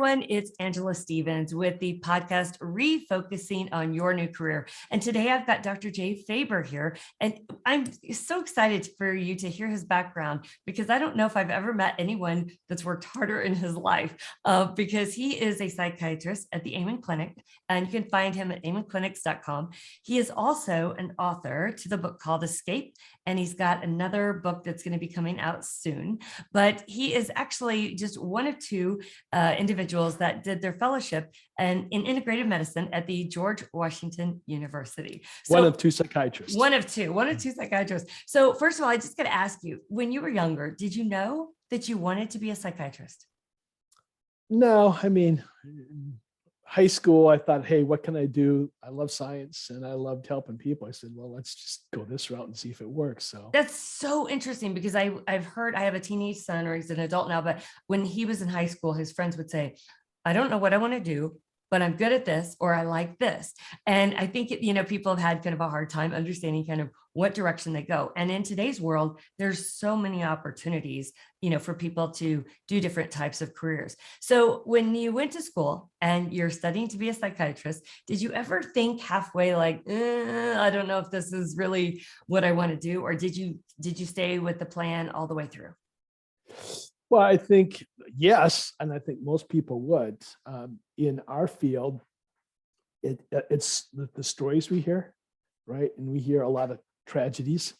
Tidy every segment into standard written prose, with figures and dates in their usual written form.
everyone. It's Angela Stevens with the podcast Refocusing on Your New Career. And today I've got Dr. Jay Faber here. And I'm so excited for you to hear his background because I don't know if I've ever met anyone that's worked harder in his life because he is a psychiatrist at the Amen Clinic. And you can find him at amenclinics.com. He is also an author to the book called Escape. And he's got another book that's going to be coming out soon. But he is actually just one of two individuals that did their fellowship in integrative medicine at the George Washington University. So, one of two psychiatrists. One of two psychiatrists. So first of all, I just got to ask you, when you were younger, did you know that you wanted to be a psychiatrist? No, I mean, high school, I thought, hey, what can I do? I love science and I loved helping people. I said, well, let's just go this route and see if it works. So that's so interesting because I've heard, I have a teenage son, or he's an adult now, but when he was in high school, his friends would say, I don't know what I want to do, but I'm good at this, or I like this. And I think, people have had kind of a hard time understanding kind of what direction they go. And in today's world, there's so many opportunities, for people to do different types of careers. So when you went to school and you're studying to be a psychiatrist, did you ever think halfway like, I don't know if this is really what I want to do? Or did you stay with the plan all the way through? Well, I think yes, and I think most people would. In our field, it's the stories we hear, right? And we hear a lot of tragedies.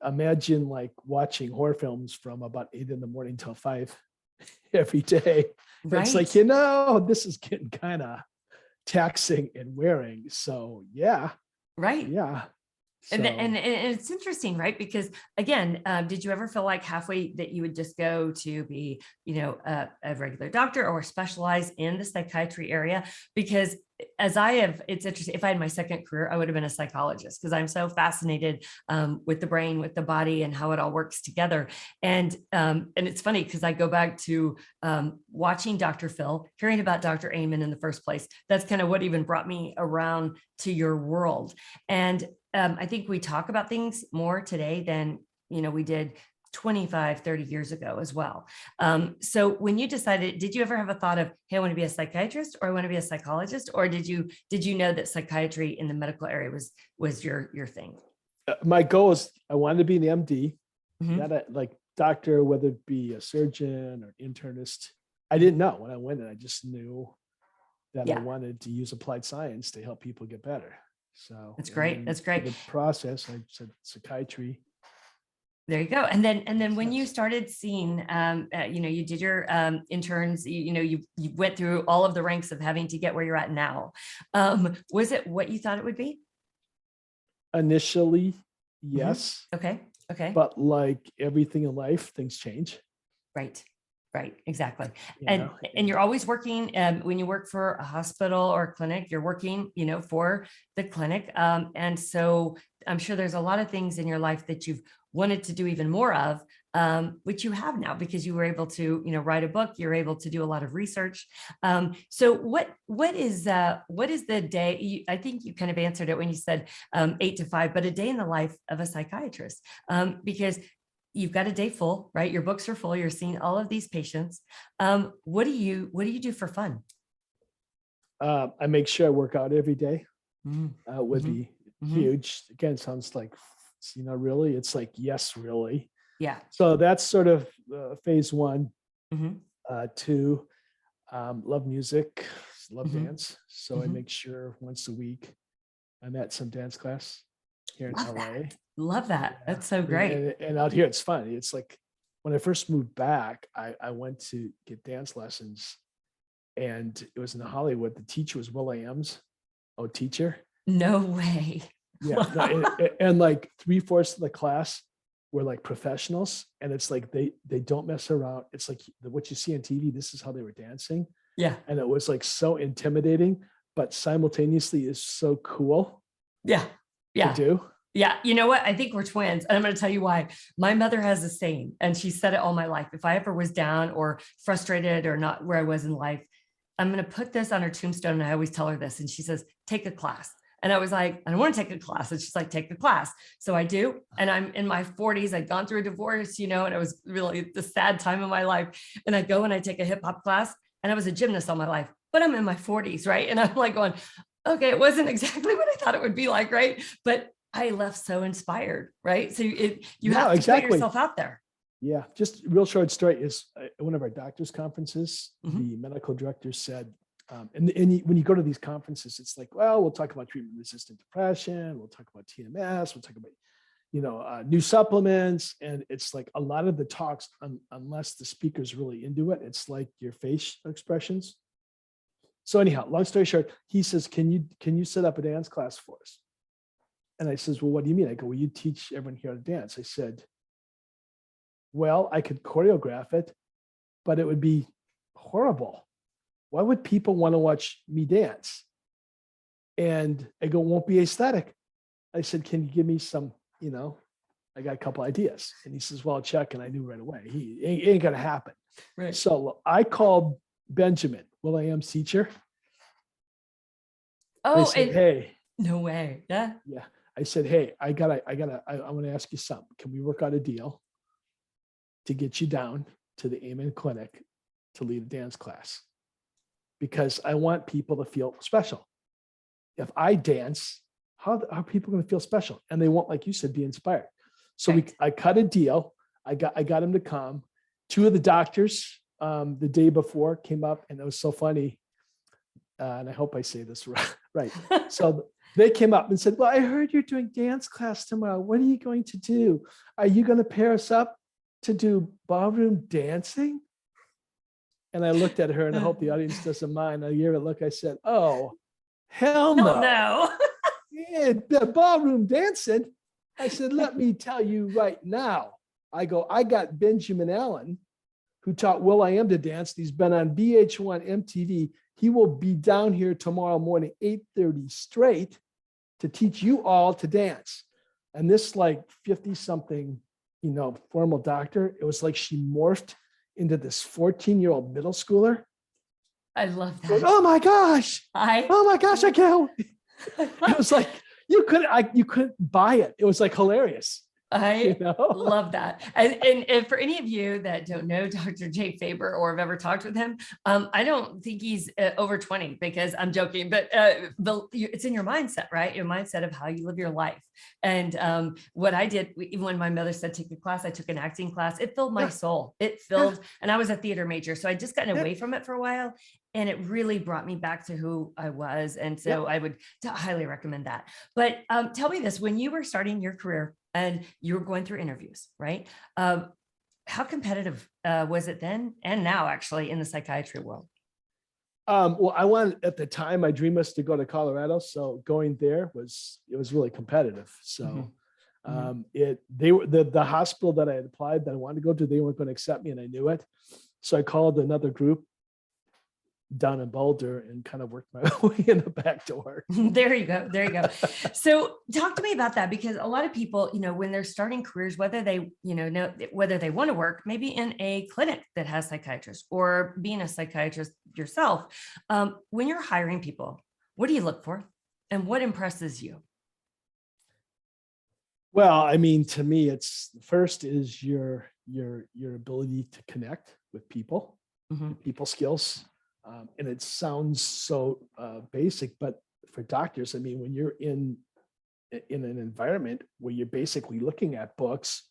Imagine like watching horror films from about 8 a.m. till 5 every day. Right. It's like, this is getting kind of taxing and wearing. So yeah. Right. Yeah. So. And it's interesting, right? Because again, did you ever feel like halfway that you would just go to be, a regular doctor or specialize in the psychiatry area? Because it's interesting. If I had my second career, I would have been a psychologist because I'm so fascinated with the brain, with the body, and how it all works together. And it's funny because I go back to watching Dr. Phil, hearing about Dr. Amen in the first place. That's kind of what even brought me around to your world. And I think we talk about things more today than, we did 25, 30 years ago as well. So when you decided, did you ever have a thought of, hey, I want to be a psychiatrist or I want to be a psychologist? Or did you know that psychiatry in the medical area was your thing? My goal is I wanted to be an MD, Mm-hmm. not like doctor, whether it be a surgeon or internist. I didn't know when I went in. I just knew that I wanted to use applied science to help people get better. So that's great. That's great. The process, I said psychiatry. There you go. And then when you started seeing, you did your interns, you went through all of the ranks of having to get where you're at now. Was it what you thought it would be? Initially, yes. Mm-hmm. Okay. But like everything in life, things change. Right, exactly. And you're always working, when you work for a hospital or a clinic, you're working, for the clinic. And so I'm sure there's a lot of things in your life that you've wanted to do even more of, which you have now because you were able to, write a book, you're able to do a lot of research. So what is the day? I think you kind of answered it when you said 8 to 5, but a day in the life of a psychiatrist, because you've got a day full, right? Your books are full. You're seeing all of these patients. What do you do for fun? I make sure I work out every day. Would be huge. Again, sounds like, really, it's like, yes, really. Yeah. So that's sort of phase one. 2, love music, love dance. So I make sure once a week I'm at some dance class here in LA. Love that. That's so great. And out here, it's fun. It's like when I first moved back, I went to get dance lessons and it was in Hollywood. The teacher was Will.i.am's teacher. No way. Yeah. And like 3/4 of the class were like professionals. And it's like, they don't mess around. It's like what you see on TV, this is how they were dancing. Yeah. And it was like so intimidating, but simultaneously is so cool. Yeah. To do. Yeah. You know what? I think we're twins. And I'm going to tell you why. My mother has a saying, and she said it all my life. If I ever was down or frustrated or not where I was in life, I'm going to put this on her tombstone. And I always tell her this. And she says, take a class. And I was like, I don't want to take a class. And she's like, take the class. So I do. And I'm in my 40s. I'd gone through a divorce, and it was really the sad time of my life. And I go and I take a hip hop class. and I was a gymnast all my life, but I'm in my 40s, right? And I'm like going, okay, it wasn't exactly what I thought it would be like, right? But I left so inspired, right? So you have to put yourself out there. Yeah, just a real short story is one of our doctors' conferences, Mhm. the medical director said, when you go to these conferences, it's like, well, we'll talk about treatment-resistant depression, we'll talk about TMS, we'll talk about, new supplements. And it's like a lot of the talks, unless the speaker's really into it, it's like your face expressions. So anyhow, long story short, he says, can you set up a dance class for us? And I says, well, what do you mean? I go, well, you teach everyone here how to dance. I said, well, I could choreograph it, but it would be horrible. Why would people want to watch me dance? And I go, won't be aesthetic. I said, can you give me some, I got a couple ideas. And he says, well, I'll check. And I knew right away, it ain't going to happen. Right. So I called Benjamin, will.i.am's teacher. Oh, I said, hey. No way. Yeah. Yeah. I said, hey, I want to ask you something. Can we work out a deal to get you down to the Amen Clinic to lead a dance class? Because I want people to feel special. If I dance, how are people going to feel special? And they won't, like you said, be inspired. So Right. I cut a deal. I got him to come. Two of the doctors the day before came up, and it was so funny. And I hope I say this right. So they came up and said, well, I heard you're doing dance class tomorrow. What are you going to do? Are you going to pair us up to do ballroom dancing? And I looked at her, and I hope the audience doesn't mind. I gave her a look. I said, oh, hell no. No. Yeah, the ballroom dancing. I said, let me tell you right now. I got Benjamin Allen, who taught will.i.am to dance. He's been on VH1 MTV. He will be down here tomorrow morning, 8:30 straight, to teach you all to dance. And this like 50-something, formal doctor, it was like she morphed into this 14-year-old middle schooler. I love that. Goes, oh my gosh, I can't. It was like, you couldn't buy it. It was like hilarious. I love that. And for any of you that don't know Dr. Jay Faber or have ever talked with him, I don't think he's over 20, because I'm joking, but it's in your mindset, right? Your mindset of how you live your life. And what I did, even when my mother said, take a class, I took an acting class. It filled my soul. It filled, and I was a theater major. So I just gotten away from it for a while. And it really brought me back to who I was. And so I would highly recommend that. But tell me this, when you were starting your career and you were going through interviews, right? How competitive was it then and now, actually, in the psychiatry world? Well, I wanted, at the time, my dream was to go to Colorado. So going there was really competitive. So the hospital that I had applied that I wanted to go to, they weren't going to accept me, and I knew it. So I called another group down in Boulder and kind of worked my way in the back door. There you go. So talk to me about that, because a lot of people, when they're starting careers, whether they, know whether they want to work maybe in a clinic that has psychiatrists or being a psychiatrist yourself, when you're hiring people, what do you look for and what impresses you? Well, I mean, to me, it's first is your ability to connect with people, people skills. And it sounds so basic, but for doctors, I mean, when you're in an environment where you're basically looking at books,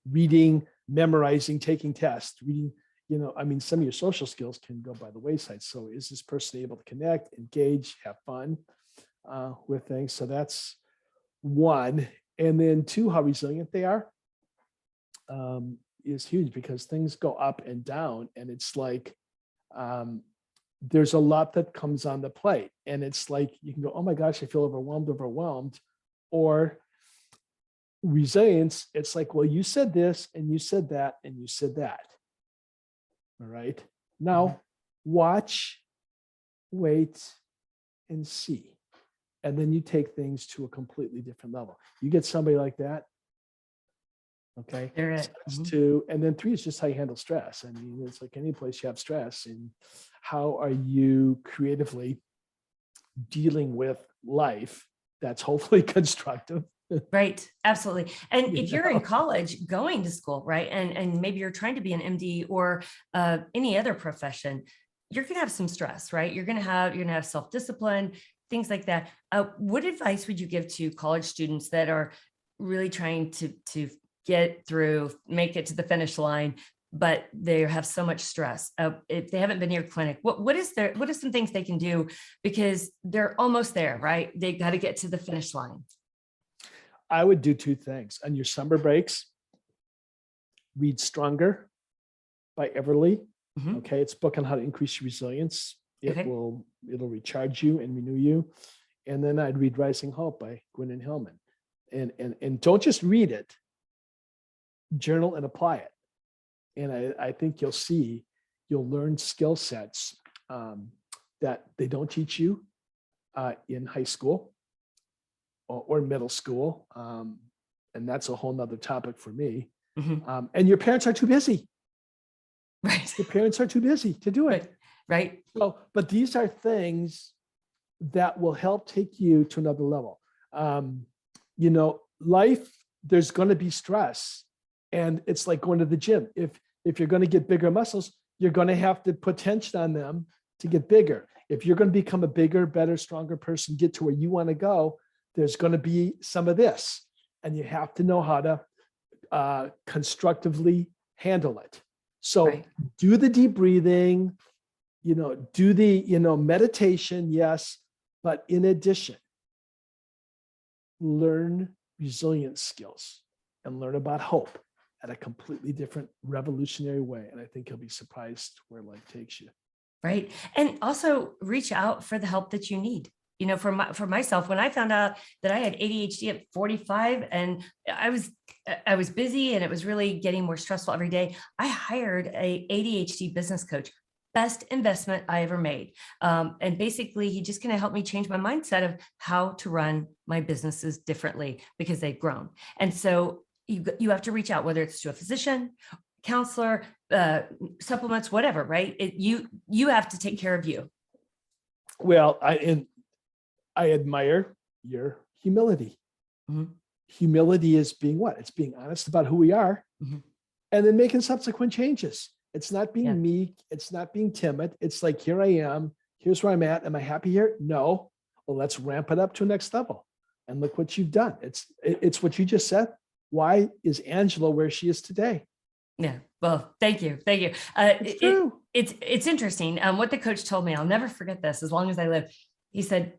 reading, memorizing, taking tests, reading, some of your social skills can go by the wayside. So is this person able to connect, engage, have fun with things? So that's one. And then two, how resilient they are is huge, because things go up and down, and it's like, there's a lot that comes on the plate, and it's like, you can go, oh my gosh, I feel overwhelmed. Or resilience, it's like, well, you said this and you said that and you said that. All right. Now watch, wait, and see. And then you take things to a completely different level. You get somebody like that. Okay. That's two. And then three is just how you handle stress. I mean, it's like any place you have stress, and how are you creatively dealing with life that's hopefully constructive. Right. Absolutely. And if you're in college going to school, right, and maybe you're trying to be an MD or any other profession, you're going to have some stress, right? You're going to have self-discipline, things like that. What advice would you give to college students that are really trying to get through, make it to the finish line, but they have so much stress? If they haven't been to your clinic, what are some things they can do, because they're almost there, right? They got to get to the finish line. I would do two things. On your summer breaks, read Stronger by Everly. Mhm. Okay. It's a book on how to increase your resilience. Okay. It'll recharge you and renew you. And then I'd read Rising Hope by Gwynne and Hillman. And don't just read it, journal and apply it. And I think you'll learn skill sets that they don't teach you in high school or middle school. And that's a whole nother topic for me. Mhm. And your parents are too busy. Right. Your parents are too busy to do it. Right. So, but these are things that will help take you to another level. Life, there's going to be stress, and it's like going to the gym. If you're going to get bigger muscles, you're going to have to put tension on them to get bigger. If you're going to become a bigger, better, stronger person, get to where you want to go, there's going to be some of this, and you have to know how to constructively handle it. So Right. do the deep breathing, do the, meditation, yes, but in addition, learn resilience skills and learn about hope at a completely different, revolutionary way. And I think you'll be surprised where life takes you. Right. And also reach out for the help that you need. For myself, when I found out that I had ADHD at 45 and I was busy and it was really getting more stressful every day, I hired a ADHD business coach. Best investment I ever made. And basically, he just going to help me change my mindset of how to run my businesses differently because they've grown. And so you have to reach out, whether it's to a physician, counselor, supplements, whatever, right? You have to take care of you. Well, I admire your humility. Mm-hmm. Humility is being what? It's being honest about who we are, mm-hmm. and then making subsequent changes. It's not being Yeah. meek. It's not being timid. It's like, here I am. Here's where I'm at. Am I happy here? No. Well, let's ramp it up to a next level. And look what you've done. It's what you just said. Why is Angela where she is today? Yeah. Well, thank you. Thank you. It's true. It's interesting. What the coach told me, I'll never forget this as long as I live. He said,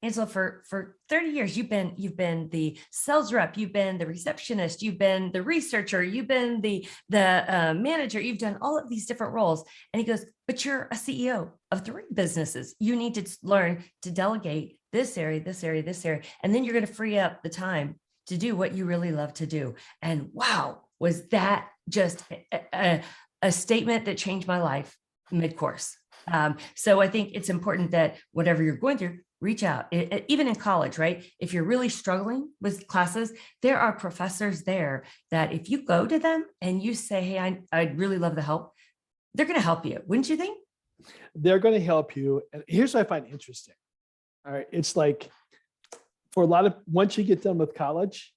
Angela, for 30 years, you've been the sales rep, you've been the receptionist, you've been the researcher, you've been the manager, you've done all of these different roles. And he goes, but you're a CEO of 3 businesses. You need to learn to delegate this area, this area, this area. And then you're going to free up the time to do what you really love to do. And wow, was that just a statement that changed my life mid-course. So I think it's important that whatever you're going through, reach out. Even in college, right? If you're really struggling with classes, there are professors there that if you go to them and you say, hey, I'd really love the help, they're going to help you. Wouldn't you think? They're going to help you. And here's what I find interesting. All right. It's like for a lot of, once you get done with college,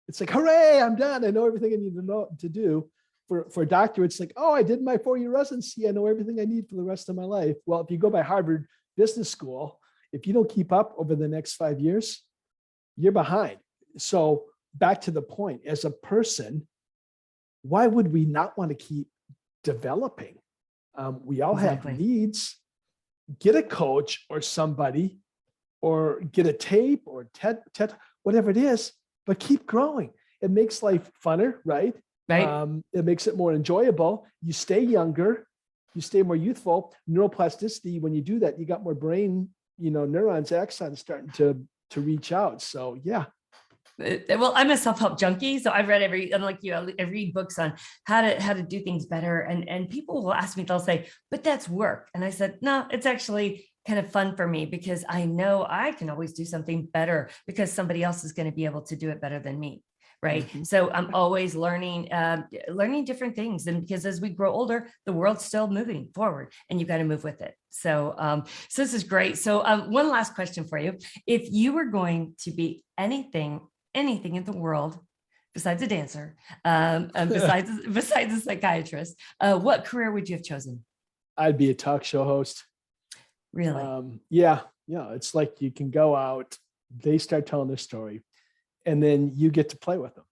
it's like, hooray, I'm done. I know everything I need to know to do. For a doctor, it's like, oh, I did my 4-year residency. I know everything I need for the rest of my life. Well, if you go by Harvard Business School, if you don't keep up over the next 5 years, you're behind. So back to the point, as a person, why would we not want to keep developing? We all Exactly. have needs. Get a coach or somebody, or get a tape or TED, whatever it is, but keep growing. It makes life funner, right? Right. It makes it more enjoyable. You stay younger, you stay more youthful. Neuroplasticity, when you do that, you got more brain, neurons, axons starting to reach out. So yeah. Well, I'm a self-help junkie, so I've read unlike you, I read books on how to do things better. And people will ask me, they'll say, but that's work. And I said, no, it's actually kind of fun for me because I know I can always do something better because somebody else is going to be able to do it better than me. Right. Mm-hmm. So I'm always learning different things. And because as we grow older, the world's still moving forward and you've got to move with it. So this is great. So one last question for you. If you were going to be anything in the world besides a dancer, besides a psychiatrist, what career would you have chosen? I'd be a talk show host. Really? Yeah. It's like you can go out, they start telling their story, and then you get to play with them.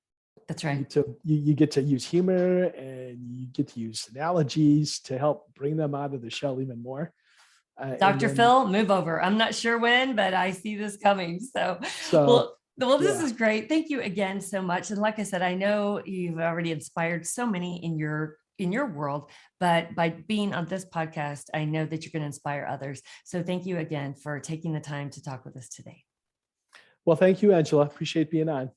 That's You right. get to you get to use humor, and you get to use analogies to help bring them out of the shell even more. And Dr. then Phil, move over. I'm not sure when, but I see this coming. So, so well, this yeah. is great. Thank you again so much. And like I said, I know you've already inspired so many in your world, but by being on this podcast, I know that you're going to inspire others. So thank you again for taking the time to talk with us today. Well, thank you, Angela. Appreciate being on.